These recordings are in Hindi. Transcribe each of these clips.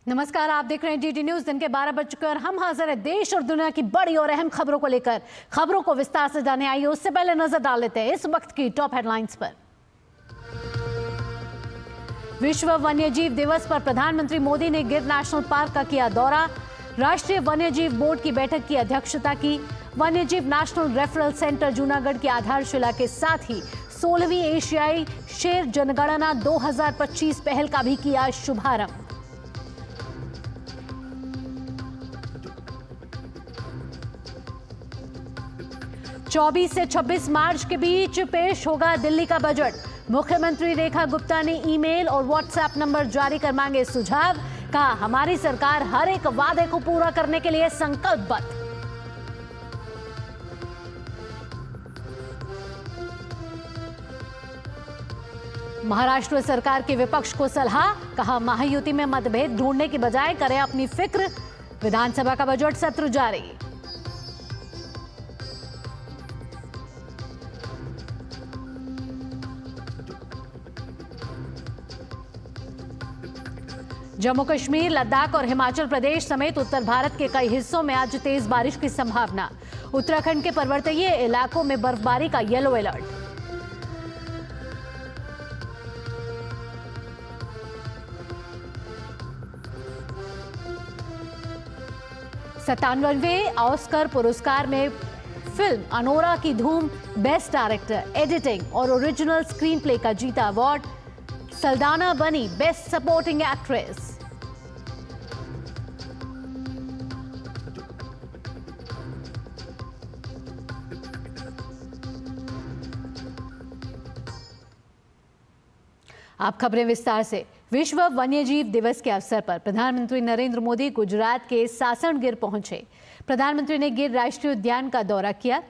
नमस्कार, आप देख रहे हैं डीडी न्यूज। दिन के 12 बज चुके और हम हाजिर हैं देश और दुनिया की बड़ी और अहम खबरों को लेकर। खबरों को विस्तार से जाने आइए, उससे पहले नजर डाल लेते हैं इस वक्त की टॉप हेडलाइंस पर। विश्व वन्यजीव दिवस पर प्रधानमंत्री मोदी ने गिर नेशनल पार्क का किया दौरा। राष्ट्रीय वन्यजीव बोर्ड की बैठक की अध्यक्षता की। वन्यजीव नेशनल रेफरल सेंटर जूनागढ़ की आधारशिला के साथ ही 16वीं एशियाई शेर जनगणना 2025 पहल का भी किया शुभारंभ। चौबीस से 26 मार्च के बीच पेश होगा दिल्ली का बजट। मुख्यमंत्री रेखा गुप्ता ने ईमेल और व्हाट्सएप नंबर जारी कर मांगे सुझाव। कहा, हमारी सरकार हर एक वादे को पूरा करने के लिए संकल्पबद्ध। महाराष्ट्र सरकार के विपक्ष को सलाह। कहा, महायुति में मतभेद ढूंढने की बजाय करें अपनी फिक्र। विधानसभा का बजट सत्र जारी। जम्मू कश्मीर, लद्दाख और हिमाचल प्रदेश समेत उत्तर भारत के कई हिस्सों में आज तेज बारिश की संभावना। उत्तराखंड के पर्वतीय इलाकों में बर्फबारी का येलो अलर्ट। सत्तानवें ऑस्कर पुरस्कार में फिल्म अनोरा की धूम बेस्ट डायरेक्टर, एडिटिंग और ओरिजिनल स्क्रीन प्ले का जीता अवार्ड। सल्दाना बनी बेस्ट सपोर्टिंग एक्ट्रेस। आप खबरें विस्तार से। विश्व वन्यजीव दिवस के अवसर पर प्रधानमंत्री नरेंद्र मोदी गुजरात के सासणगिर पहुंचे। प्रधानमंत्री ने गिर राष्ट्रीय उद्यान का दौरा किया।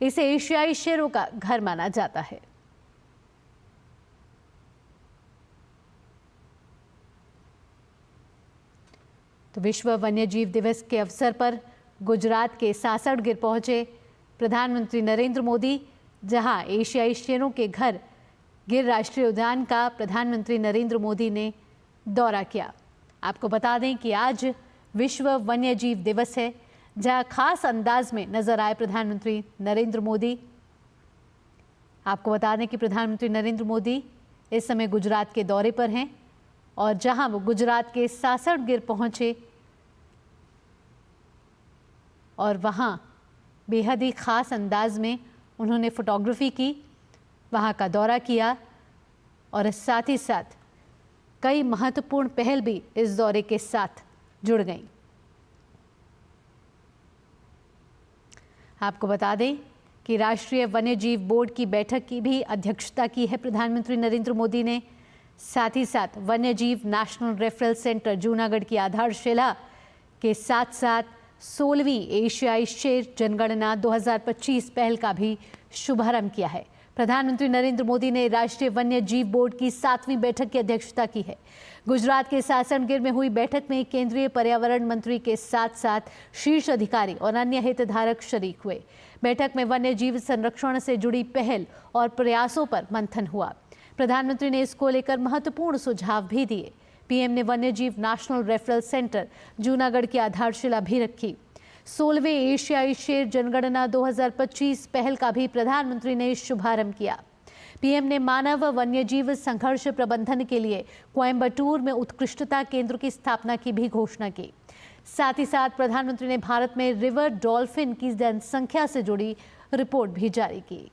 इसे एशियाई शेरों का घर माना जाता है। तो विश्व वन्यजीव दिवस के अवसर पर गुजरात के सासणगिर पहुंचे प्रधानमंत्री नरेंद्र मोदी, जहां एशियाई शेरों के घर गिर राष्ट्रीय उद्यान का प्रधानमंत्री नरेंद्र मोदी ने दौरा किया। आपको बता दें कि आज विश्व वन्यजीव दिवस है, जहां खास अंदाज में नजर आए प्रधानमंत्री नरेंद्र मोदी। आपको बता दें कि प्रधानमंत्री नरेंद्र मोदी इस समय गुजरात के दौरे पर हैं और जहां वो गुजरात के सासणगिर पहुंचे और वहां बेहद ही खास अंदाज में उन्होंने फोटोग्राफी की, वहां का दौरा किया और साथ ही साथ कई महत्वपूर्ण पहल भी इस दौरे के साथ जुड़ गई। आपको बता दें कि राष्ट्रीय वन्यजीव बोर्ड की बैठक की भी अध्यक्षता की है प्रधानमंत्री नरेंद्र मोदी ने। साथ ही साथ वन्यजीव नेशनल रेफरल सेंटर जूनागढ़ की आधारशिला के साथ साथ 16वीं एशियाई शेर जनगणना 2025 पहल का भी शुभारंभ किया है। प्रधानमंत्री नरेंद्र मोदी ने राष्ट्रीय वन्य जीव बोर्ड की 7वीं बैठक की अध्यक्षता की है। गुजरात के सासणगिर में हुई बैठक में केंद्रीय पर्यावरण मंत्री के साथ साथ शीर्ष अधिकारी और अन्य हितधारक शरीक हुए। बैठक में वन्य जीव संरक्षण से जुड़ी पहल और प्रयासों पर मंथन हुआ। प्रधानमंत्री ने इसको लेकर महत्वपूर्ण सुझाव भी दिए। पीएम ने वन्यजीव नेशनल रेफरल सेंटर जूनागढ़ की आधारशिला भी रखी। 16वें एशियाई शेर जनगणना 2025 पहल का भी प्रधानमंत्री ने शुभारंभ किया। पीएम ने मानव वन्यजीव संघर्ष प्रबंधन के लिए कोयम्बटूर में उत्कृष्टता केंद्र की स्थापना की भी घोषणा की। साथ ही साथ प्रधानमंत्री ने भारत में रिवर डॉल्फिन की जनसंख्या से जुड़ी रिपोर्ट भी जारी की।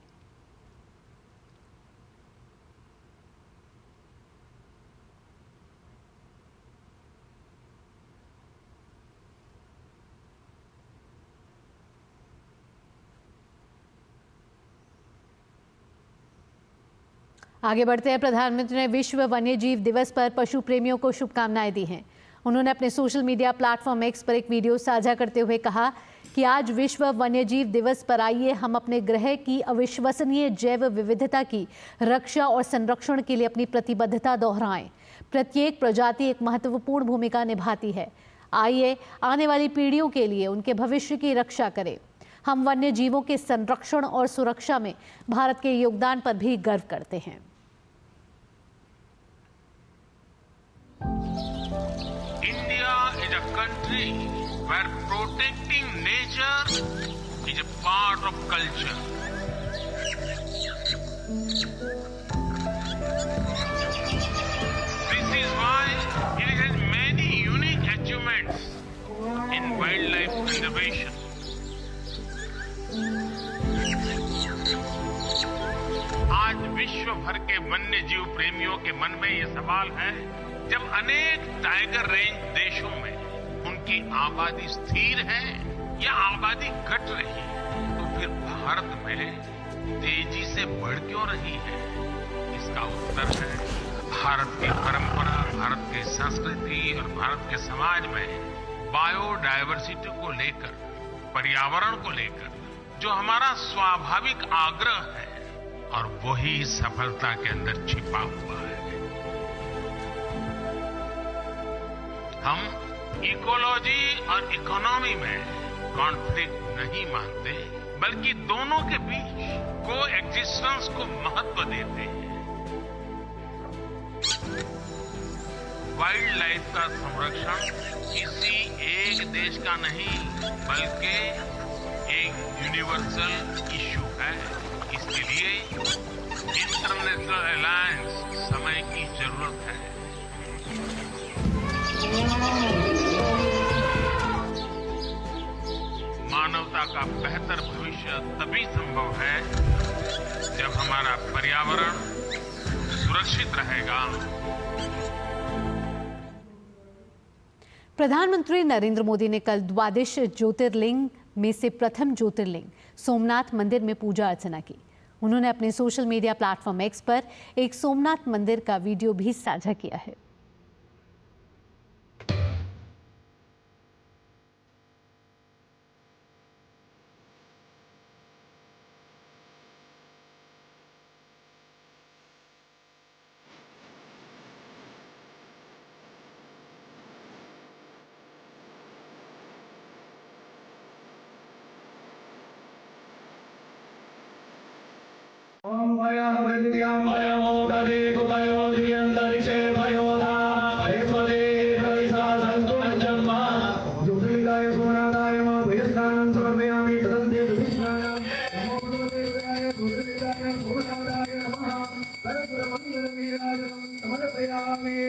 आगे बढ़ते हैं। प्रधानमंत्री ने विश्व वन्यजीव दिवस पर पशु प्रेमियों को शुभकामनाएं दी हैं। उन्होंने अपने सोशल मीडिया प्लेटफॉर्म एक्स पर एक वीडियो साझा करते हुए कहा कि आज विश्व वन्यजीव दिवस पर आइए हम अपने ग्रह की अविश्वसनीय जैव विविधता की रक्षा और संरक्षण के लिए अपनी प्रतिबद्धता दोहराएं। प्रत्येक प्रजाति एक महत्वपूर्ण भूमिका निभाती है। आइए आने वाली पीढ़ियों के लिए उनके भविष्य की रक्षा करें। हम वन्य जीवों के संरक्षण और सुरक्षा में भारत के योगदान पर भी गर्व करते हैं। India a country where protecting nature is a part of culture. This is why it has many unique achievements in wildlife conservation. आज विश्व भर के वन्य जीव प्रेमियों के मन में ये सवाल है, जब अनेक टाइगर रेंज देशों में उनकी आबादी स्थिर है या आबादी घट रही है, तो फिर भारत में तेजी से बढ़ क्यों रही है? इसका उत्तर है भारत की परंपरा, भारत की संस्कृति और भारत के समाज में बायोडायवर्सिटी को लेकर, पर्यावरण को लेकर जो हमारा स्वाभाविक आग्रह है, और वही सफलता के अंदर छिपा हुआ है। हम इकोलॉजी और इकोनॉमी में कॉन्फ्लिक्ट नहीं मानते, बल्कि दोनों के बीच को एक्जिस्टेंस को महत्व देते हैं। वाइल्ड लाइफ का संरक्षण किसी एक देश का नहीं, बल्कि एक यूनिवर्सल इश्यू है। इसके लिए इंटरनेशनल अलायंस समय की जरूरत है। मानवता का बेहतर भविष्य तभी संभव है जब हमारा पर्यावरण सुरक्षित रहेगा। प्रधानमंत्री नरेंद्र मोदी ने कल द्वादश ज्योतिर्लिंग में से प्रथम ज्योतिर्लिंग सोमनाथ मंदिर में पूजा अर्चना की। उन्होंने अपने सोशल मीडिया प्लेटफॉर्म एक्स पर एक सोमनाथ मंदिर का वीडियो भी साझा किया है। ओम भयं विद्यां भयं गदे कुतयो दियंतरिषे भयोदा ऐश्वरे हरिसा संतुजन्मा ज्योतिर्लिंगाय सोमनाथाय भयस्नानं समर्पयामि तदन्ते विष्णाय नमो भगवते ज्योतिर्लिंगाय सोमनाथाय नमः सर्वमंगलवीराजनं समर्पयामि।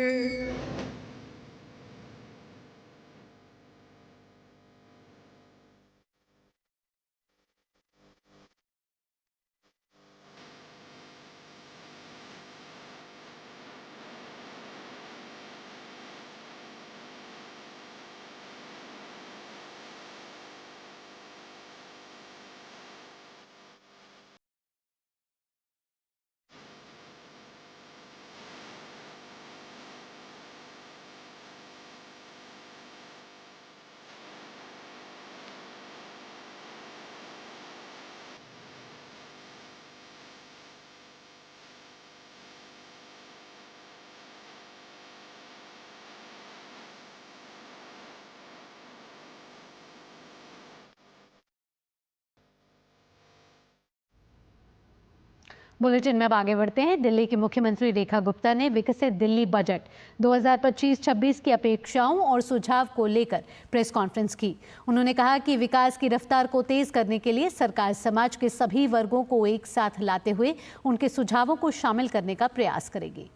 बुलेटिन में अब आगे बढ़ते हैं। दिल्ली की मुख्यमंत्री रेखा गुप्ता ने विकसित दिल्ली बजट 2025-26 की अपेक्षाओं और सुझाव को लेकर प्रेस कॉन्फ्रेंस की। उन्होंने कहा कि विकास की रफ्तार को तेज करने के लिए सरकार समाज के सभी वर्गों को एक साथ लाते हुए उनके सुझावों को शामिल करने का प्रयास करेगी।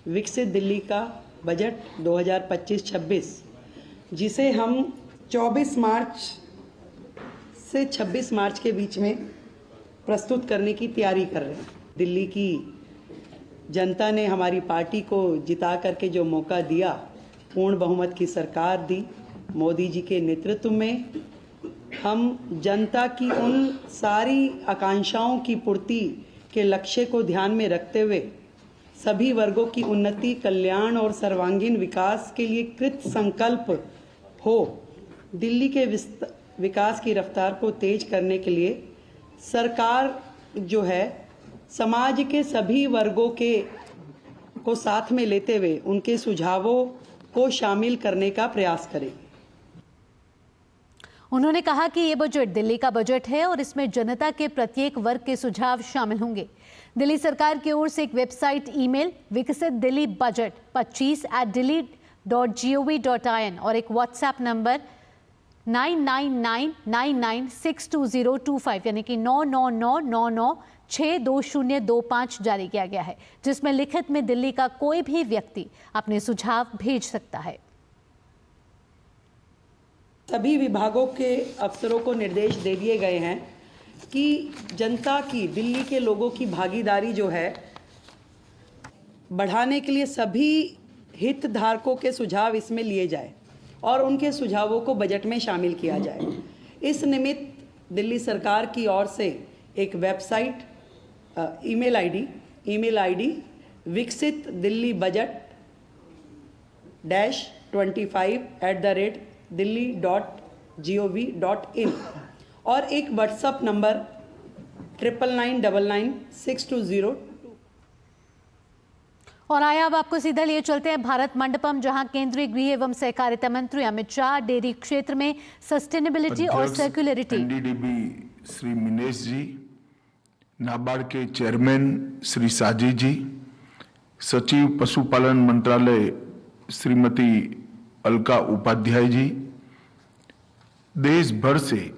विकसित दिल्ली का बजट 2025-26 जिसे हम 24 मार्च से 26 मार्च के बीच में प्रस्तुत करने की तैयारी कर रहे हैं। दिल्ली की जनता ने हमारी पार्टी को जिता करके जो मौका दिया, पूर्ण बहुमत की सरकार दी मोदी जी के नेतृत्व में, हम जनता की उन सारी आकांक्षाओं की पूर्ति के लक्ष्य को ध्यान में रखते हुए सभी वर्गों की उन्नति, कल्याण और सर्वांगीण विकास के लिए कृत संकल्प हो। दिल्ली के विकास की रफ्तार को तेज करने के लिए सरकार जो है समाज के सभी वर्गों को साथ में लेते हुए उनके सुझावों को शामिल करने का प्रयास करेगी। उन्होंने कहा कि ये बजट दिल्ली का बजट है और इसमें जनता के प्रत्येक वर्ग के सुझाव शामिल होंगे। दिल्ली सरकार की ओर से एक वेबसाइट, ईमेल विकसित दिल्ली बजट 25@delhi.gov.in और एक व्हाट्सएप नंबर 9999962025 यानी कि 9999962025 जारी किया गया है, जिसमें लिखित में दिल्ली का कोई भी व्यक्ति अपने सुझाव भेज सकता है। सभी विभागों के अफसरों को निर्देश दे दिए गए हैं कि जनता की, दिल्ली के लोगों की भागीदारी जो है बढ़ाने के लिए सभी हितधारकों के सुझाव इसमें लिए जाए और उनके सुझावों को बजट में शामिल किया जाए। इस निमित्त दिल्ली सरकार की ओर से एक वेबसाइट, ईमेल आईडी विकसित दिल्ली बजट -25@delhi.gov.in और एक व्हाट्सएप नंबर 9999962025। और आया अब आपको सीधा लिए चलते हैं भारत मंडपम, जहां केंद्रीय गृह एवं सहकारिता मंत्री अमित शाह डेयरी क्षेत्र में सस्टेनेबिलिटी और सर्कुलरिटी, एनडीडीबी श्री मिनेश जी, नाबार्ड के चेयरमैन श्री साजी जी, सचिव पशुपालन मंत्रालय श्रीमती अलका उपाध्याय जी, देश भर से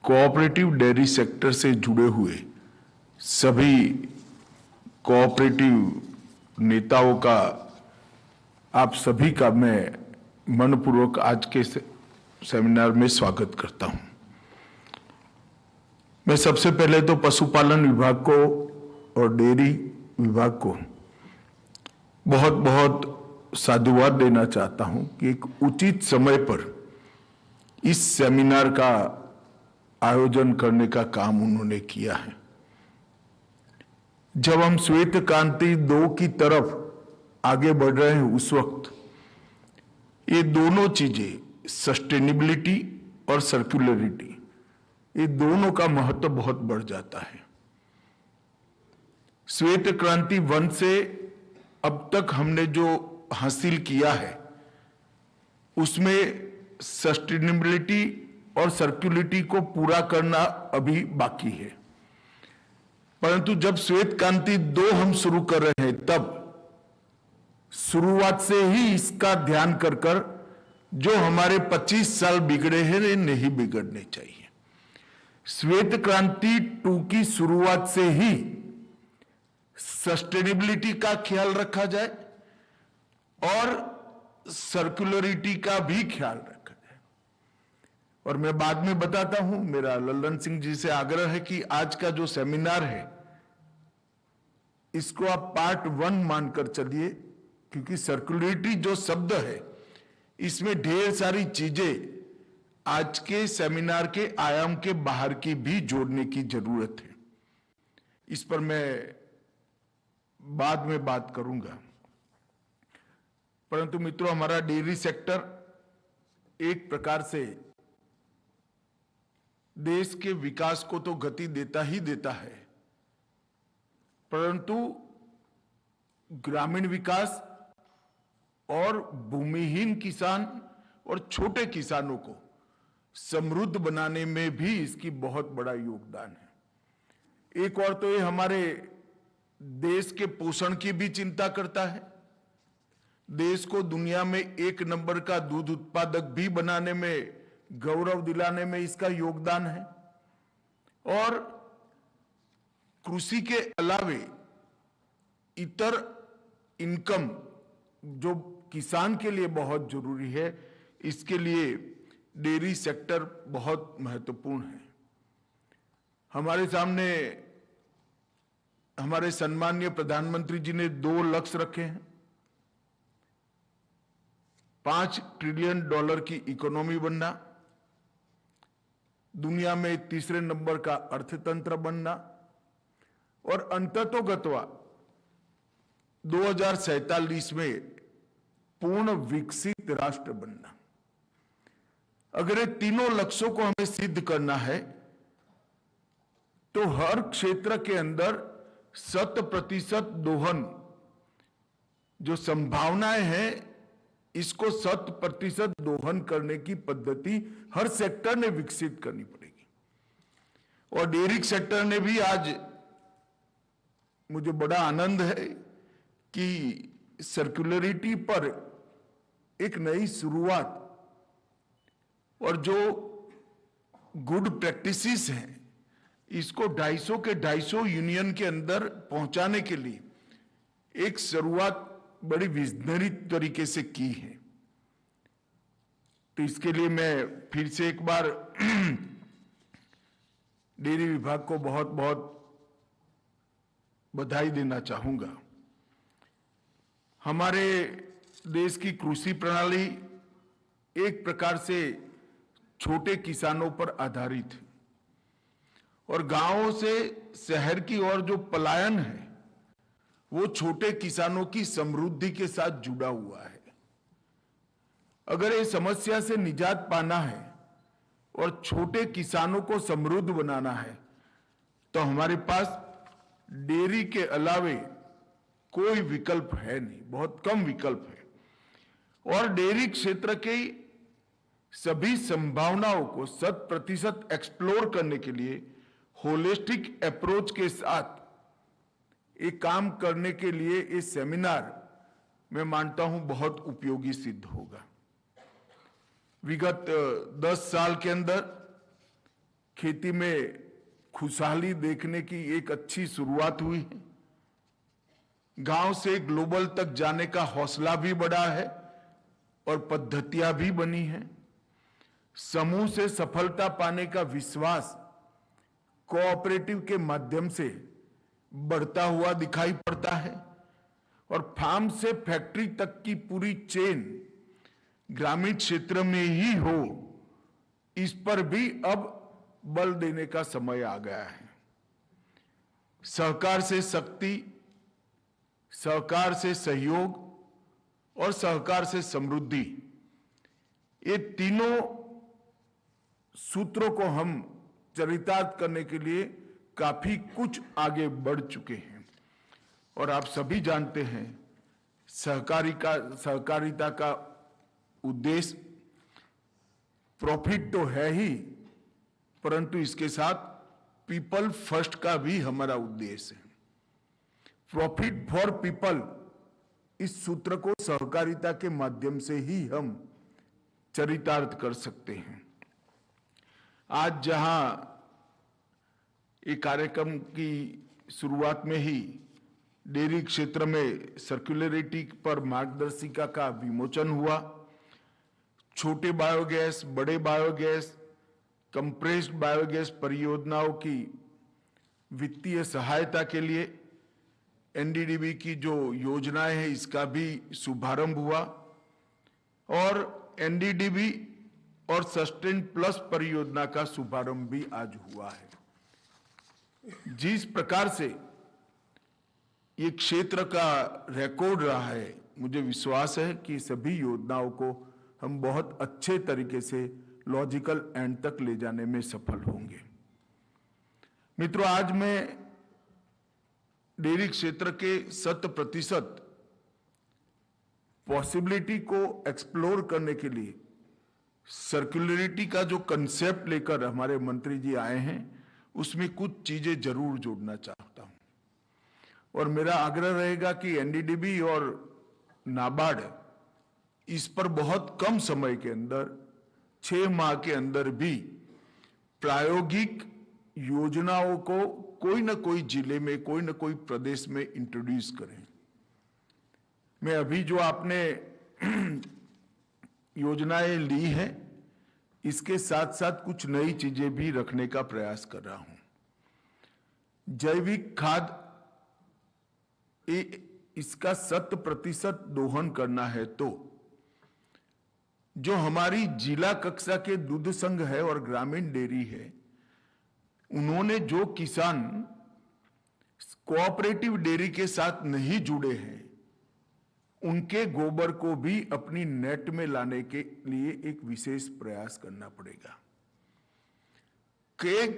कोऑपरेटिव डेयरी सेक्टर से जुड़े हुए सभी कोऑपरेटिव नेताओं का, आप सभी का मैं मनपूर्वक आज के सेमिनार में स्वागत करता हूं। मैं सबसे पहले तो पशुपालन विभाग को और डेयरी विभाग को बहुत बहुत साधुवाद देना चाहता हूं कि एक उचित समय पर इस सेमिनार का आयोजन करने का काम उन्होंने किया है। जब हम श्वेत क्रांति 2 की तरफ आगे बढ़ रहे हैं, उस वक्त ये दोनों चीजें, सस्टेनेबिलिटी और सर्कुलरिटी, ये दोनों का महत्व बहुत बढ़ जाता है। श्वेत क्रांति 1 से अब तक हमने जो हासिल किया है, उसमें सस्टेनेबिलिटी और सर्कुलरिटी को पूरा करना अभी बाकी है। परंतु जब श्वेत क्रांति 2 हम शुरू कर रहे हैं, तब शुरुआत से ही इसका ध्यान कर जो हमारे 25 साल बिगड़े हैं, नहीं बिगड़ने चाहिए। श्वेत क्रांति 2 की शुरुआत से ही सस्टेनेबिलिटी का ख्याल रखा जाए और सर्कुलरिटी का भी ख्याल रखा जाए। और मैं बाद में बताता हूं, मेरा लल्लन सिंह जी से आग्रह है कि आज का जो सेमिनार है, इसको आप पार्ट 1 मानकर चलिए, क्योंकि सर्कुलरिटी जो शब्द है, इसमें ढेर सारी चीजें आज के सेमिनार के आयाम के बाहर की भी जोड़ने की जरूरत है। इस पर मैं बाद में बात करूंगा। परंतु मित्रों, हमारा डेयरी सेक्टर एक प्रकार से देश के विकास को तो गति देता ही देता है, परंतु ग्रामीण विकास और भूमिहीन किसान और छोटे किसानों को समृद्ध बनाने में भी इसकी बहुत बड़ा योगदान है। एक और तो ये हमारे देश के पोषण की भी चिंता करता है, देश को दुनिया में 1 नंबर का दूध उत्पादक भी बनाने में, गौरव दिलाने में इसका योगदान है। और कृषि के अलावे इतर इनकम जो किसान के लिए बहुत जरूरी है, इसके लिए डेयरी सेक्टर बहुत महत्वपूर्ण है। हमारे सामने हमारे सम्माननीय प्रधानमंत्री जी ने 2 लक्ष्य रखे हैं। $5 ट्रिलियन की इकोनॉमी बनना, दुनिया में 3रे नंबर का अर्थतंत्र बनना और अंततोगत्वा 2047 में पूर्ण विकसित राष्ट्र बनना। अगर ये तीनों लक्ष्यों को हमें सिद्ध करना है, तो हर क्षेत्र के अंदर 100% दोहन जो संभावनाएं हैं, इसको 100% दोहन करने की पद्धति हर सेक्टर ने विकसित करनी पड़ेगी। और डेयरी सेक्टर ने भी आज मुझे बड़ा आनंद है कि सर्कुलरिटी पर एक नई शुरुआत और जो गुड प्रैक्टिसेस हैं इसको 250 के 250 यूनियन के अंदर पहुंचाने के लिए एक शुरुआत बड़ी विजनरी तरीके से की है। तो इसके लिए मैं फिर से एक बार डेयरी विभाग को बहुत बहुत बधाई देना चाहूंगा। हमारे देश की कृषि प्रणाली एक प्रकार से छोटे किसानों पर आधारित है और गांवों से शहर की ओर जो पलायन है वो छोटे किसानों की समृद्धि के साथ जुड़ा हुआ है। अगर इस समस्या से निजात पाना है और छोटे किसानों को समृद्ध बनाना है तो हमारे पास डेयरी के अलावे कोई विकल्प है नहीं, बहुत कम विकल्प है। और डेयरी क्षेत्र के सभी संभावनाओं को 100% एक्सप्लोर करने के लिए होलिस्टिक अप्रोच के साथ एक काम करने के लिए इस सेमिनार मैं मानता हूं बहुत उपयोगी सिद्ध होगा। विगत 10 साल के अंदर खेती में खुशहाली देखने की एक अच्छी शुरुआत हुई है। गांव से ग्लोबल तक जाने का हौसला भी बढ़ा है और पद्धतियां भी बनी हैं। समूह से सफलता पाने का विश्वास कोऑपरेटिव के माध्यम से बढ़ता हुआ दिखाई पड़ता है और फार्म से फैक्ट्री तक की पूरी चेन ग्रामीण क्षेत्र में ही हो, इस पर भी अब बल देने का समय आ गया है। सहकार से शक्ति, सहकार से सहयोग और सहकार से समृद्धि, ये तीनों सूत्रों को हम चरितार्थ करने के लिए काफी कुछ आगे बढ़ चुके हैं। और आप सभी जानते हैं सहकारिता का उद्देश्य प्रॉफिट तो है ही, परंतु इसके साथ पीपल फर्स्ट का भी हमारा उद्देश्य है। प्रॉफिट फॉर पीपल, इस सूत्र को सहकारिता के माध्यम से ही हम चरितार्थ कर सकते हैं। आज जहां एक कार्यक्रम की शुरुआत में ही डेयरी क्षेत्र में सर्कुलरिटी पर मार्गदर्शिका का विमोचन हुआ। छोटे बायोगैस, बड़े बायोगैस, कंप्रेस्ड बायोगैस परियोजनाओं की वित्तीय सहायता के लिए एनडीडीबी की जो योजनाएं हैं इसका भी शुभारंभ हुआ और एनडीडीबी और सस्टेन प्लस परियोजना का शुभारंभ भी आज हुआ है। जिस प्रकार से ये क्षेत्र का रिकॉर्ड रहा है, मुझे विश्वास है कि सभी योजनाओं को हम बहुत अच्छे तरीके से लॉजिकल एंड तक ले जाने में सफल होंगे। मित्रों, आज मैं डेयरी क्षेत्र के 100% पॉसिबिलिटी को एक्सप्लोर करने के लिए सर्कुलरिटी का जो कंसेप्ट लेकर हमारे मंत्री जी आए हैं उसमें कुछ चीजें जरूर जोड़ना चाहता हूं और मेरा आग्रह रहेगा कि एनडीडीबी और नाबार्ड इस पर बहुत कम समय के अंदर 6 माह के अंदर भी प्रायोगिक योजनाओं को कोई न कोई जिले में, कोई न कोई प्रदेश में इंट्रोड्यूस करें। मैं अभी जो आपने योजनाएं ली हैं इसके साथ साथ कुछ नई चीजें भी रखने का प्रयास कर रहा हूं। जैविक खाद, इसका 100% दोहन करना है तो जो हमारी जिला कक्षा के दूध संघ है और ग्रामीण डेयरी है, उन्होंने जो किसान कोऑपरेटिव डेयरी के साथ नहीं जुड़े हैं उनके गोबर को भी अपनी नेट में लाने के लिए एक विशेष प्रयास करना पड़ेगा।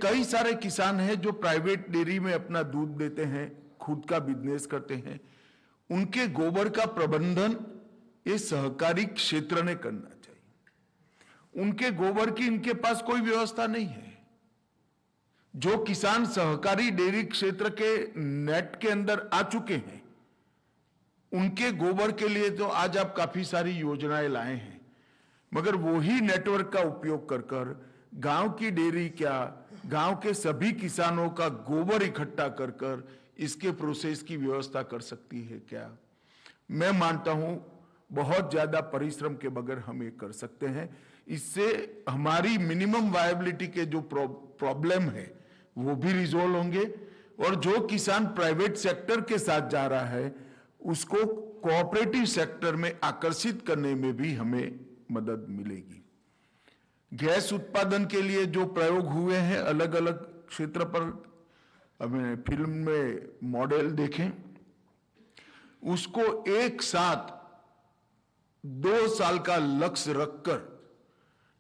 कई सारे किसान हैं जो प्राइवेट डेयरी में अपना दूध देते हैं, खुद का बिजनेस करते हैं, उनके गोबर का प्रबंधन ये सहकारी क्षेत्र ने करना चाहिए। उनके गोबर की इनके पास कोई व्यवस्था नहीं है। जो किसान सहकारी डेयरी क्षेत्र के नेट के अंदर आ चुके हैं, उनके गोबर के लिए तो आज आप काफी सारी योजनाएं लाए हैं, मगर वही नेटवर्क का उपयोग कर कर गांव की डेयरी क्या, गांव के सभी किसानों का गोबर इकट्ठा कर कर इसके प्रोसेस की व्यवस्था कर सकती है क्या? मैं मानता हूं बहुत ज्यादा परिश्रम के बगैर हम ये कर सकते हैं। इससे हमारी मिनिमम वायबिलिटी के जो प्रॉब्लम है वो भी रिजोल्व होंगे, और जो किसान प्राइवेट सेक्टर के साथ जा रहा है उसको कोऑपरेटिव सेक्टर में आकर्षित करने में भी हमें मदद मिलेगी। गैस उत्पादन के लिए जो प्रयोग हुए हैं अलग अलग क्षेत्र पर, हमें फिल्म में मॉडल देखें, उसको एक साथ 2 साल का लक्ष्य रखकर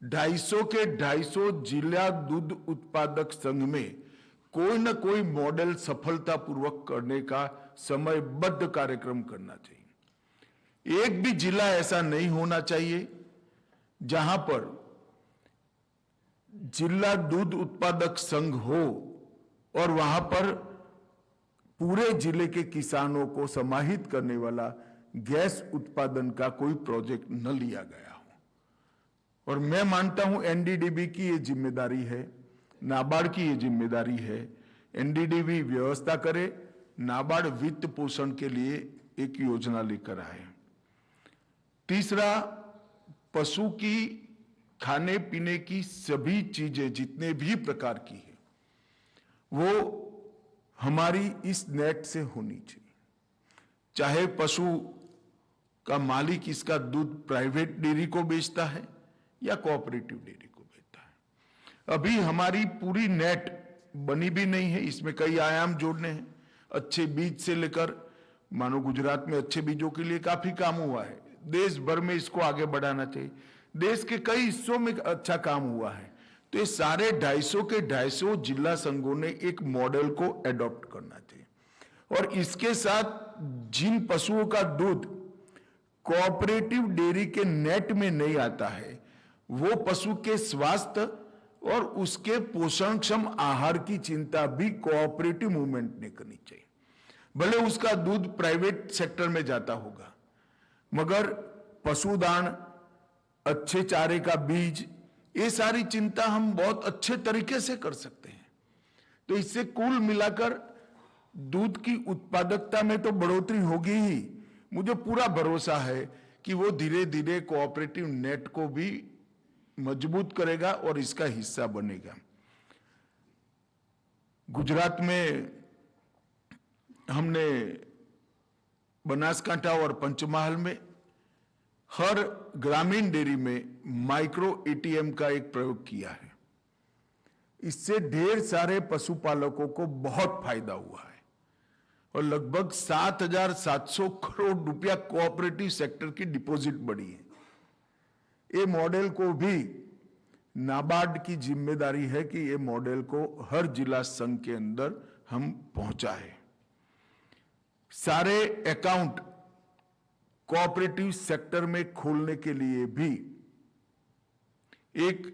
250 के 250 जिला दूध उत्पादक संघ में कोई ना कोई मॉडल सफलतापूर्वक करने का समयबद्ध कार्यक्रम करना चाहिए। एक भी जिला ऐसा नहीं होना चाहिए जहां पर जिला दूध उत्पादक संघ हो और वहां पर पूरे जिले के किसानों को समाहित करने वाला गैस उत्पादन का कोई प्रोजेक्ट न लिया गया हो। और मैं मानता हूं एनडीडीबी की ये जिम्मेदारी है, नाबार्ड की ये जिम्मेदारी है। एनडीडीबी व्यवस्था करे, नाबार्ड वित्त पोषण के लिए एक योजना लेकर आए। तीसरा, पशु की खाने पीने की सभी चीजें जितने भी प्रकार की है वो हमारी इस नेट से होनी चाहिए। चाहे पशु का मालिक इसका दूध प्राइवेट डेयरी को बेचता है या कोऑपरेटिव डेयरी को बेचता है। अभी हमारी पूरी नेट बनी भी नहीं है, इसमें कई आयाम जोड़ने हैं। अच्छे बीज से लेकर, मानो गुजरात में अच्छे बीजों के लिए काफी काम हुआ है, देश भर में इसको आगे बढ़ाना चाहिए। देश के कई हिस्सों में अच्छा काम हुआ है, तो ये सारे 250 के 250 जिला संघों ने एक मॉडल को एडॉप्ट करना चाहिए। और इसके साथ जिन पशुओं का दूध कोऑपरेटिव डेयरी के नेट में नहीं आता है, वो पशु के स्वास्थ्य और उसके पोषणक्षम आहार की चिंता भी कोऑपरेटिव मूवमेंट ने करनी चाहिए। भले उसका दूध प्राइवेट सेक्टर में जाता होगा, मगर पशुदान, अच्छे चारे का बीज, ये सारी चिंता हम बहुत अच्छे तरीके से कर सकते हैं। तो इससे कुल मिलाकर दूध की उत्पादकता में तो बढ़ोतरी होगी ही। मुझे पूरा भरोसा है कि वो धीरे धीरे कोऑपरेटिव नेट को भी मजबूत करेगा और इसका हिस्सा बनेगा। गुजरात में हमने बनासकांठा और पंचमहाल में हर ग्रामीण डेयरी में माइक्रो एटीएम का एक प्रयोग किया है। इससे ढेर सारे पशुपालकों को बहुत फायदा हुआ है और लगभग 7,700 करोड़ रुपया कोऑपरेटिव सेक्टर की डिपॉजिट बढ़ी है। ये मॉडल को भी नाबार्ड की जिम्मेदारी है कि ये मॉडल को हर जिला संघ के अंदर हम पहुंचाएं। सारे अकाउंट कोऑपरेटिव सेक्टर में खोलने के लिए भी एक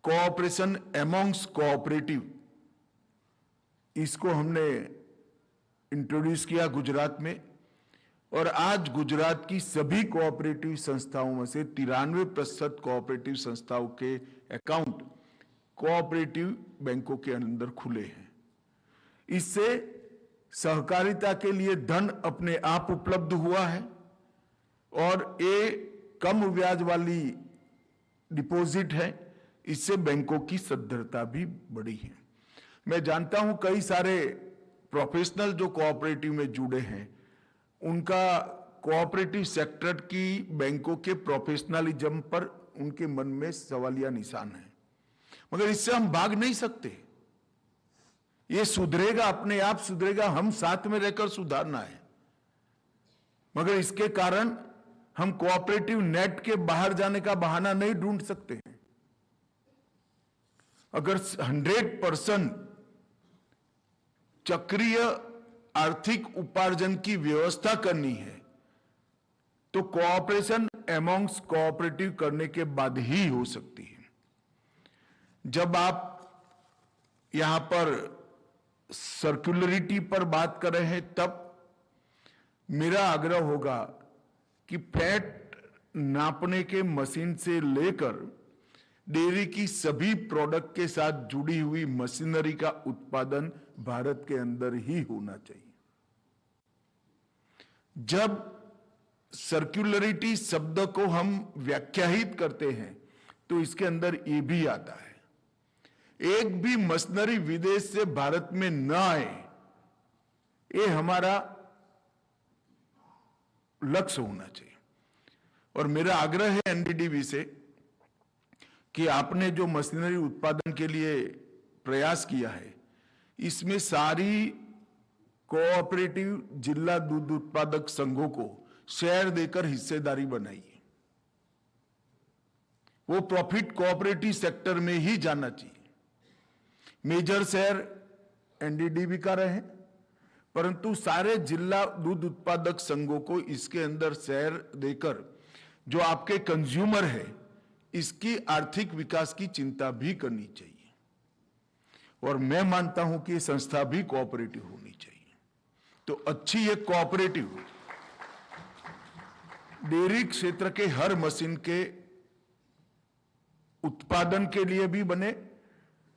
कोऑपरेशन अमॉन्ग्स कोऑपरेटिव, इसको हमने इंट्रोड्यूस किया गुजरात में। और आज गुजरात की सभी कोऑपरेटिव संस्थाओं में से 93% कोऑपरेटिव संस्थाओं के अकाउंट कोऑपरेटिव बैंकों के अंदर खुले हैं। इससे सहकारिता के लिए धन अपने आप उपलब्ध हुआ है और ये कम ब्याज वाली डिपॉजिट है। इससे बैंकों की सदृढ़ता भी बढ़ी है। मैं जानता हूं कई सारे प्रोफेशनल जो कोऑपरेटिव में जुड़े हैं, उनका कोऑपरेटिव सेक्टर की बैंकों के प्रोफेशनलिज्म पर उनके मन में सवालिया निशान है, मगर इससे हम भाग नहीं सकते। ये सुधरेगा, अपने आप सुधरेगा, हम साथ में रहकर सुधारना है। मगर इसके कारण हम कोऑपरेटिव नेट के बाहर जाने का बहाना नहीं ढूंढ सकते हैं। अगर 100% चक्रीय आर्थिक उपार्जन की व्यवस्था करनी है तो कोऑपरेशन अमॉन्ग्स कोऑपरेटिव करने के बाद ही हो सकती है। जब आप यहां पर सर्कुलरिटी पर बात कर रहे हैं, तब मेरा आग्रह होगा कि फैट नापने के मशीन से लेकर डेयरी की सभी प्रोडक्ट के साथ जुड़ी हुई मशीनरी का उत्पादन भारत के अंदर ही होना चाहिए। जब सर्कुलरिटी शब्द को हम व्याख्यायित करते हैं तो इसके अंदर ये भी आता है, एक भी मशीनरी विदेश से भारत में न आए, ये हमारा लक्ष्य होना चाहिए। और मेरा आग्रह है एनडीडीबी से कि आपने जो मशीनरी उत्पादन के लिए प्रयास किया है, इसमें सारी कोऑपरेटिव जिला दूध उत्पादक संघों को शेयर देकर हिस्सेदारी बनाइए। वो प्रॉफिट कोऑपरेटिव सेक्टर में ही जाना चाहिए। मेजर शेयर एनडीडीबी का रहे, परंतु सारे जिला दूध उत्पादक संघों को इसके अंदर शेयर देकर जो आपके कंज्यूमर है, इसकी आर्थिक विकास की चिंता भी करनी चाहिए। और मैं मानता हूं कि ये संस्था भी कोऑपरेटिव होनी चाहिए। तो अच्छी एक कोऑपरेटिव डेयरी क्षेत्र के हर मशीन के उत्पादन के लिए भी बने,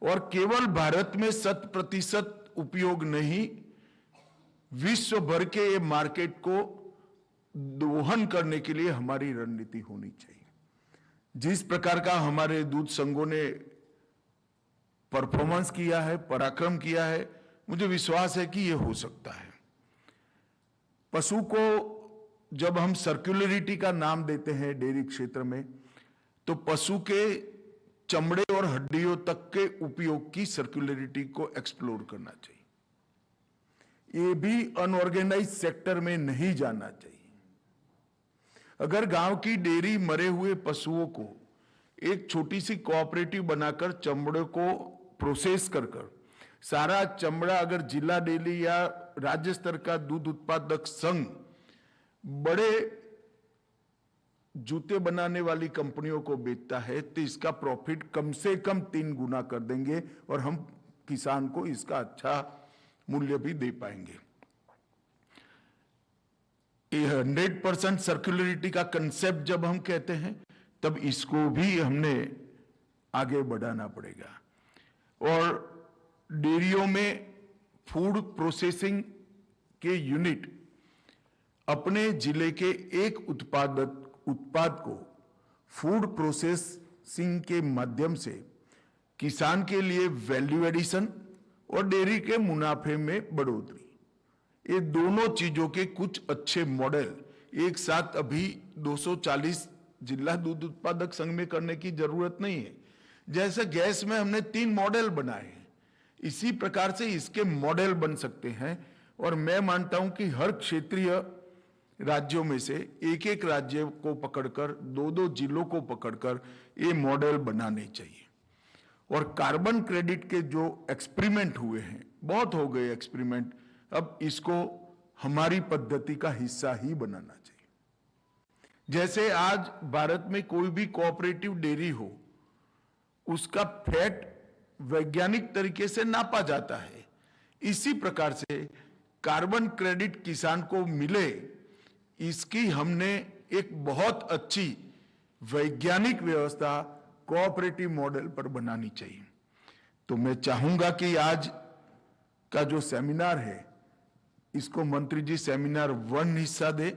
और केवल भारत में 100% उपयोग नहीं, विश्व भर के ये मार्केट को दोहन करने के लिए हमारी रणनीति होनी चाहिए। जिस प्रकार का हमारे दूध संघों ने परफॉर्मेंस किया है, पराक्रम किया है, मुझे विश्वास है कि ये हो सकता है। पशु को जब हम सर्कुलरिटी का नाम देते हैं डेयरी क्षेत्र में, तो पशु के चमड़े और हड्डियों तक के उपयोग की सर्कुलरिटी को एक्सप्लोर करना चाहिए। ये भी अनऑर्गेनाइज सेक्टर में नहीं जाना चाहिए। अगर गांव की डेयरी मरे हुए पशुओं को एक छोटी सी कोऑपरेटिव बनाकर चमड़े को प्रोसेस कर सारा चमड़ा अगर जिला डेयरी या राज्य स्तर का दूध उत्पादक संघ बड़े जूते बनाने वाली कंपनियों को बेचता है, तो इसका प्रॉफिट कम से कम 3 गुना कर देंगे और हम किसान को इसका अच्छा मूल्य भी दे पाएंगे। 100% सर्कुलरिटी का कंसेप्ट जब हम कहते हैं, तब इसको भी हमने आगे बढ़ाना पड़ेगा। और डेयरियों में फूड प्रोसेसिंग के यूनिट अपने जिले के एक उत्पाद को फूड प्रोसेसिंग के माध्यम से किसान के लिए वैल्यू एडिशन और डेयरी के मुनाफे में बढ़ोतरी, ये दोनों चीजों के कुछ अच्छे मॉडल एक साथ अभी 240 जिला दूध उत्पादक संघ में करने की जरूरत नहीं है। जैसे गैस में हमने 3 मॉडल बनाए हैं, इसी प्रकार से इसके मॉडल बन सकते हैं। और मैं मानता हूं कि हर क्षेत्रीय राज्यों में से एक एक राज्य को पकड़कर 2-2 जिलों को पकड़कर ये मॉडल बनाने चाहिए। और कार्बन क्रेडिट के जो एक्सपेरिमेंट हुए हैं, बहुत हो गए एक्सपेरिमेंट, अब इसको हमारी पद्धति का हिस्सा ही बनाना चाहिए। जैसे आज भारत में कोई भी कोऑपरेटिव डेयरी हो, उसका फैट वैज्ञानिक तरीके से नापा जाता है, इसी प्रकार से कार्बन क्रेडिट किसान को मिले, इसकी हमने एक बहुत अच्छी वैज्ञानिक व्यवस्था कोऑपरेटिव मॉडल पर बनानी चाहिए। तो मैं चाहूंगा कि आज का जो सेमिनार है, इसको मंत्री जी सेमिनार 1 हिस्सा दे,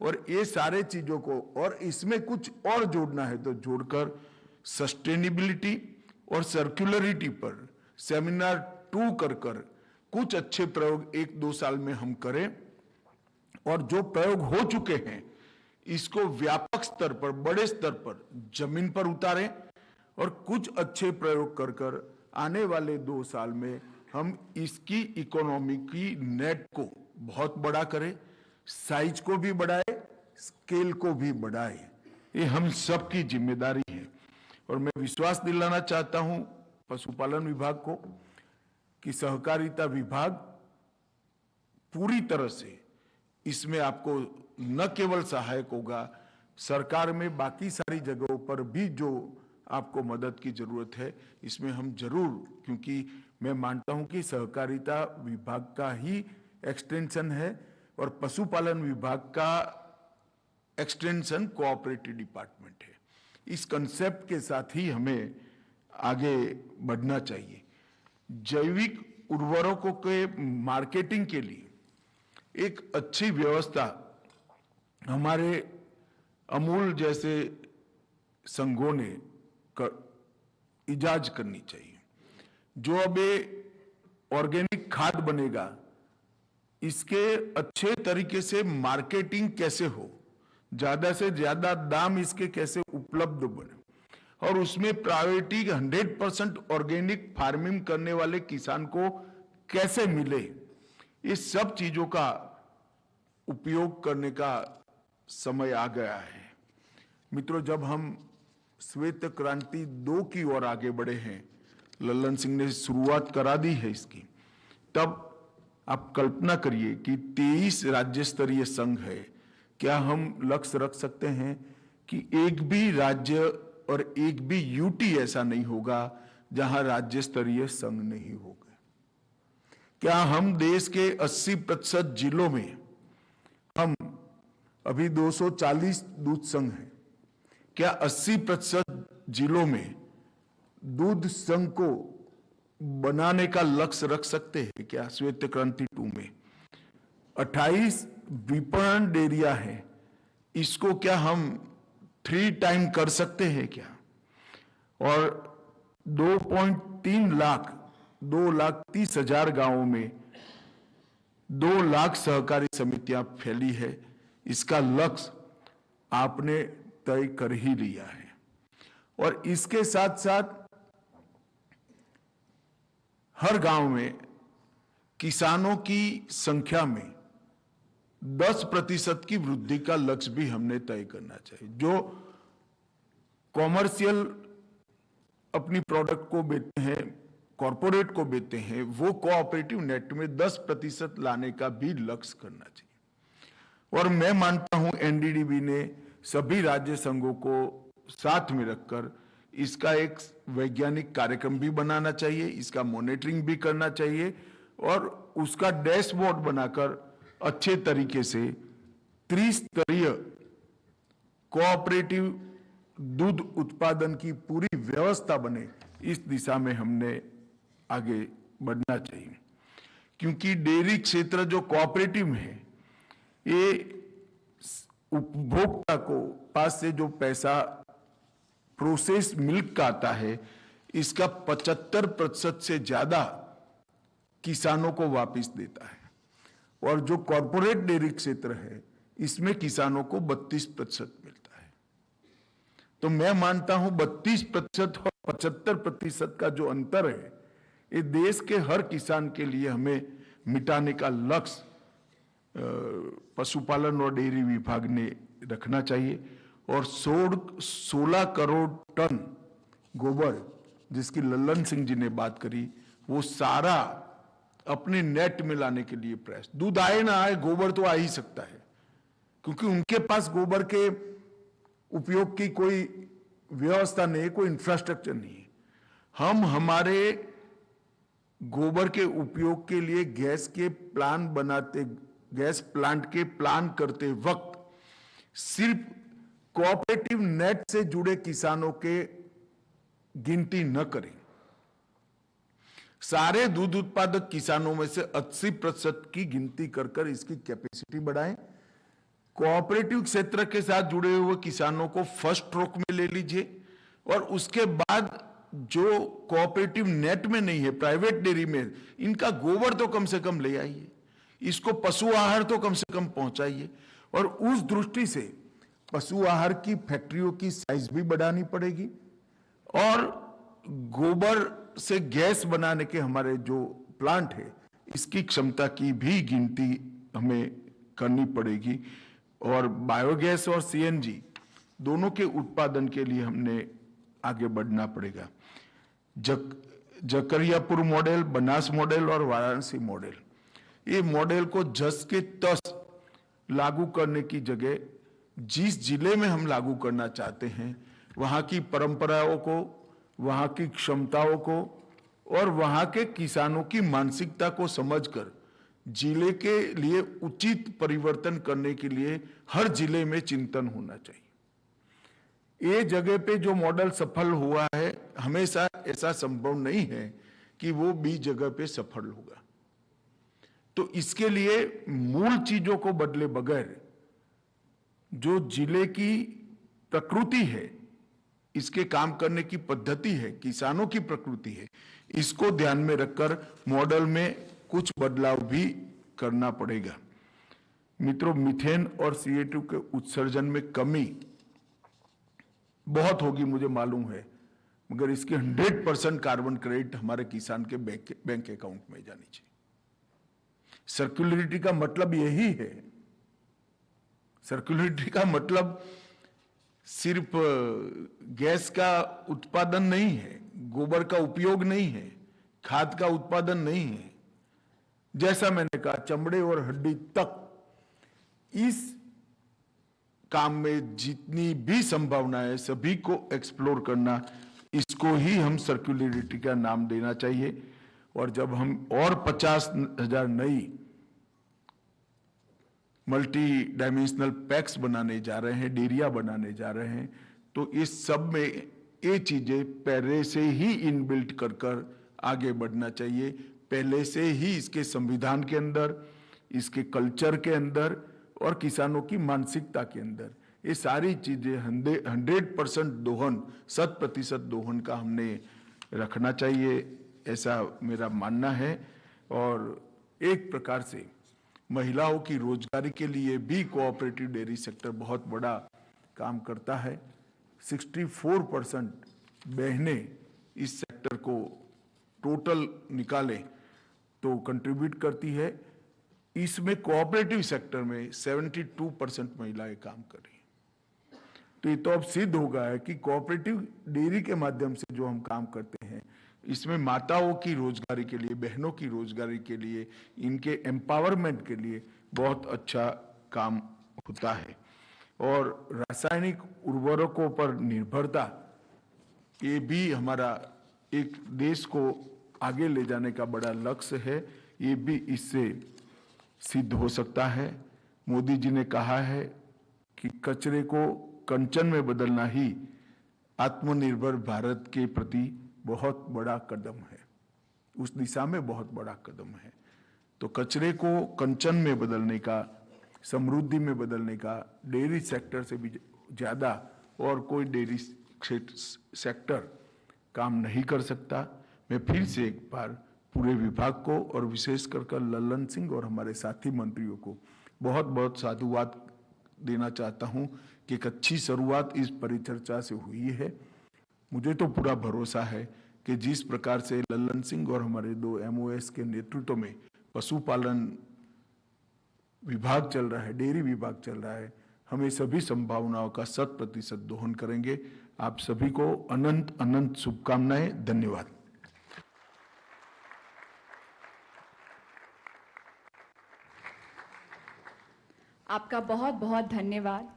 और ये सारे चीजों को, और इसमें कुछ और जोड़ना है तो जोड़कर सस्टेनेबिलिटी और सर्कुलरिटी पर सेमिनार 2 कर कुछ अच्छे प्रयोग 1-2 साल में हम करें, और जो प्रयोग हो चुके हैं इसको व्यापक स्तर पर, बड़े स्तर पर जमीन पर उतारें, और कुछ अच्छे प्रयोग कर आने वाले 2 साल में हम इसकी इकोनॉमी की नेट को बहुत बड़ा करें, साइज को भी बढ़ाए, स्केल को भी बढ़ाए। ये हम सबकी जिम्मेदारी है। और मैं विश्वास दिलाना चाहता हूं पशुपालन विभाग को कि सहकारिता विभाग पूरी तरह से इसमें आपको न केवल सहायक होगा, सरकार में बाकी सारी जगहों पर भी जो आपको मदद की जरूरत है, इसमें हम जरूर, क्योंकि मैं मानता हूं कि सहकारिता विभाग का ही एक्सटेंशन है और पशुपालन विभाग का एक्सटेंशन कोऑपरेटिव डिपार्टमेंट है। इस कंसेप्ट के साथ ही हमें आगे बढ़ना चाहिए। जैविक उर्वरकों के मार्केटिंग के लिए एक अच्छी व्यवस्था हमारे अमूल जैसे संघों ने इजाज करनी चाहिए। जो अब ये ऑर्गेनिक खाद बनेगा, इसके अच्छे तरीके से मार्केटिंग कैसे हो, ज्यादा से ज्यादा दाम इसके कैसे उपलब्ध बने और उसमें प्रायोरिटी 100% ऑर्गेनिक फार्मिंग करने वाले किसान को कैसे मिले, इस सब चीजों का उपयोग करने का समय आ गया है। मित्रों, जब हम श्वेत क्रांति 2 की ओर आगे बढ़े हैं, लल्लन सिंह ने शुरुआत करा दी है इसकी, तब आप कल्पना करिए कि 23 राज्य स्तरीय संघ है। क्या हम लक्ष्य रख सकते हैं कि एक भी राज्य और एक भी यूटी ऐसा नहीं होगा जहां राज्य स्तरीय संघ नहीं होगा? क्या हम देश के 80% जिलों में, हम अभी 240 दूध संघ हैं, क्या 80% जिलों में दूध संघ को बनाने का लक्ष्य रख सकते हैं क्या? श्वेत क्रांति 2 में 28 विपणन डेयरिया है, इसको क्या हम 3 टाइम कर सकते हैं क्या? और 2.3 लाख 2,30,000 गांवों में 2 लाख सहकारी समितियां फैली है, इसका लक्ष्य आपने तय कर ही लिया है। और इसके साथ साथ हर गांव में किसानों की संख्या में 10% की वृद्धि का लक्ष्य भी हमने तय करना चाहिए। जो कॉमर्शियल अपनी प्रोडक्ट को बेचते हैं, कॉरपोरेट को बेचते हैं, वो कोऑपरेटिव नेट में 10% लाने का भी लक्ष्य करना चाहिए। और मैं मानता हूं एनडीडीबी ने सभी राज्य संघों को साथ में रखकर इसका एक वैज्ञानिक कार्यक्रम भी बनाना चाहिए, इसका मॉनिटरिंग भी करना चाहिए और उसका डैशबोर्ड बनाकर अच्छे तरीके से त्रिस्तरीय कोऑपरेटिव दूध उत्पादन की पूरी व्यवस्था बने, इस दिशा में हमने आगे बढ़ना चाहिए। क्योंकि डेयरी क्षेत्र जो कोऑपरेटिव में है, ये उपभोक्ता को पास से जो पैसा प्रोसेस मिल्क का आता है, इसका 75% से ज्यादा किसानों को वापस देता है। और जो कॉरपोरेट डेयरी क्षेत्र है, इसमें किसानों को 32% मिलता है। तो मैं मानता हूं 32% और 75% का जो अंतर है, ये देश के हर किसान के लिए हमें मिटाने का लक्ष्य पशुपालन और डेयरी विभाग ने रखना चाहिए। और 16 करोड़ टन गोबर जिसकी लल्लन सिंह जी ने बात करी, वो सारा अपने नेट में लाने के लिए प्रयास। दूध आए ना आए, गोबर तो आ ही सकता है, क्योंकि उनके पास गोबर के उपयोग की कोई व्यवस्था नहीं है, कोई इंफ्रास्ट्रक्चर नहीं है। हम हमारे गोबर के उपयोग के लिए गैस प्लांट के प्लान करते वक्त सिर्फ कोऑपरेटिव नेट से जुड़े किसानों के गिनती न करें। सारे दूध उत्पादक किसानों में से 80% की गिनती कर इसकी कैपेसिटी बढ़ाएं। कोऑपरेटिव क्षेत्र के साथ जुड़े हुए किसानों को फर्स्ट रोक में ले लीजिए और उसके बाद जो कोऑपरेटिव नेट में नहीं है, प्राइवेट डेयरी में, इनका गोबर तो कम से कम ले आइए, इसको पशु आहार तो कम से कम पहुंचाइए। और उस दृष्टि से पशु आहार की फैक्ट्रियों की साइज भी बढ़ानी पड़ेगी और गोबर से गैस बनाने के हमारे जो प्लांट है, इसकी क्षमता की भी गिनती हमें करनी पड़ेगी। और बायोगैस और सीएनजी दोनों के उत्पादन के लिए हमने आगे बढ़ना पड़ेगा। जकरियापुर मॉडल, बनास मॉडल और वाराणसी मॉडल, ये मॉडल को जस के तस लागू करने की जगह जिस जिले में हम लागू करना चाहते हैं, वहां की परंपराओं को, वहां की क्षमताओं को और वहां के किसानों की मानसिकता को समझकर जिले के लिए उचित परिवर्तन करने के लिए हर जिले में चिंतन होना चाहिए। ये जगह पे जो मॉडल सफल हुआ है, हमेशा ऐसा संभव नहीं है कि वो भी जगह पे सफल होगा। तो इसके लिए मूल चीजों को बदले बगैर जो जिले की प्रकृति है, इसके काम करने की पद्धति है, किसानों की प्रकृति है, इसको ध्यान में रखकर मॉडल में कुछ बदलाव भी करना पड़ेगा। मित्रों, मीथेन और CO2 के उत्सर्जन में कमी बहुत होगी मुझे मालूम है, मगर इसके 100% कार्बन क्रेडिट हमारे किसान के बैंक अकाउंट में जानी चाहिए। सर्कुलरिटी का मतलब यही है। सर्कुलरिटी का मतलब सिर्फ गैस का उत्पादन नहीं है, गोबर का उपयोग नहीं है, खाद का उत्पादन नहीं है। जैसा मैंने कहा, चमड़े और हड्डी तक इस काम में जितनी भी संभावना है सभी को एक्सप्लोर करना, इसको ही हम सर्कुलरिटी का नाम देना चाहिए। और जब हम और 50,000 नई मल्टी डायमेंशनल पैक्स बनाने जा रहे हैं, डेरिया बनाने जा रहे हैं, तो इस सब में ये चीजें पहले से ही इनबिल्ट कर आगे बढ़ना चाहिए। पहले से ही इसके संविधान के अंदर, इसके कल्चर के अंदर और किसानों की मानसिकता के अंदर ये सारी चीजें 100% दोहन, 100% दोहन का हमने रखना चाहिए, ऐसा मेरा मानना है। और एक प्रकार से महिलाओं की रोजगारी के लिए भी कोऑपरेटिव डेयरी सेक्टर बहुत बड़ा काम करता है। 64% बहनें इस सेक्टर को टोटल निकालें तो कंट्रीब्यूट करती है। इसमें कोऑपरेटिव सेक्टर में 72% महिलाएं काम कर रही हैं। तो ये तो अब सिद्ध हो गया है कि कोऑपरेटिव डेयरी के माध्यम से जो हम काम करते हैं, इसमें माताओं की रोजगारी के लिए, बहनों की रोजगारी के लिए, इनके एम्पावरमेंट के लिए बहुत अच्छा काम होता है। और रासायनिक उर्वरकों पर निर्भरता, ये भी हमारा एक देश को आगे ले जाने का बड़ा लक्ष्य है, ये भी इससे सिद्ध हो सकता है। मोदी जी ने कहा है कि कचरे को कंचन में बदलना ही आत्मनिर्भर भारत के प्रति बहुत बड़ा कदम है, उस दिशा में बहुत बड़ा कदम है। तो कचरे को कंचन में बदलने का, समृद्धि में बदलने का डेयरी सेक्टर से भी ज्यादा और कोई डेयरी सेक्टर काम नहीं कर सकता। मैं फिर से एक बार पूरे विभाग को और विशेष कर लल्लन सिंह और हमारे साथी मंत्रियों को बहुत बहुत साधुवाद देना चाहता हूं कि एक अच्छी शुरुआत इस परिचर्चा से हुई है। मुझे तो पूरा भरोसा है कि जिस प्रकार से लल्लन सिंह और हमारे 2 MOS के नेतृत्व में पशुपालन विभाग चल रहा है, डेयरी विभाग चल रहा है, हमें सभी संभावनाओं का 100% दोहन करेंगे। आप सभी को अनंत अनंत शुभकामनाएं। धन्यवाद। आपका बहुत बहुत धन्यवाद।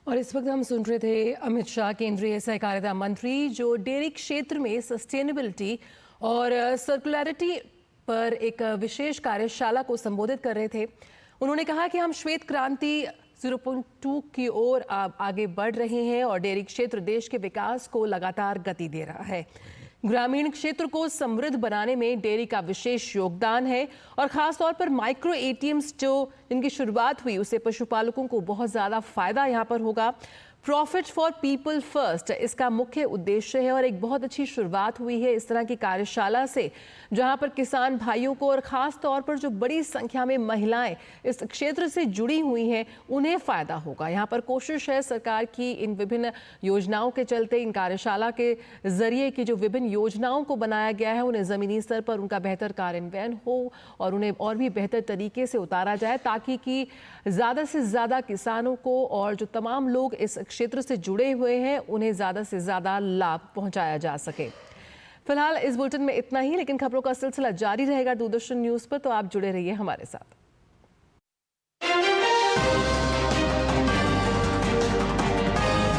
और इस वक्त हम सुन रहे थे अमित शाह, केंद्रीय सहकारिता मंत्री, जो डेयरी क्षेत्र में सस्टेनेबिलिटी और सर्कुलरिटी पर एक विशेष कार्यशाला को संबोधित कर रहे थे। उन्होंने कहा कि हम श्वेत क्रांति 0.2 की ओर आगे बढ़ रहे हैं और डेयरी क्षेत्र देश के विकास को लगातार गति दे रहा है। ग्रामीण क्षेत्र को समृद्ध बनाने में डेयरी का विशेष योगदान है और खास तौर पर माइक्रो ATMs जिनकी शुरुआत हुई, उससे पशुपालकों को बहुत ज़्यादा फायदा यहाँ पर होगा। प्रॉफिट फॉर पीपल फर्स्ट इसका मुख्य उद्देश्य है और एक बहुत अच्छी शुरुआत हुई है इस तरह की कार्यशाला से, जहां पर किसान भाइयों को और ख़ास तौर पर जो बड़ी संख्या में महिलाएं इस क्षेत्र से जुड़ी हुई हैं, उन्हें फ़ायदा होगा। यहाँ पर कोशिश है सरकार की इन विभिन्न योजनाओं के चलते, इन कार्यशाला के ज़रिए की जो विभिन्न योजनाओं को बनाया गया है, उन्हें ज़मीनी स्तर पर उनका बेहतर कार्यान्वयन हो और उन्हें और भी बेहतर तरीके से उतारा जाए, ताकि कि ज़्यादा से ज़्यादा किसानों को और जो तमाम लोग इस क्षेत्र से जुड़े हुए हैं, उन्हें ज़्यादा से ज़्यादा लाभ पहुंचाया जा सके। फिलहाल इस बुलेटिन में इतना ही, लेकिन खबरों का सिलसिला जारी रहेगा दूरदर्शन न्यूज़ पर, तो आप जुड़े रहिए हमारे साथ।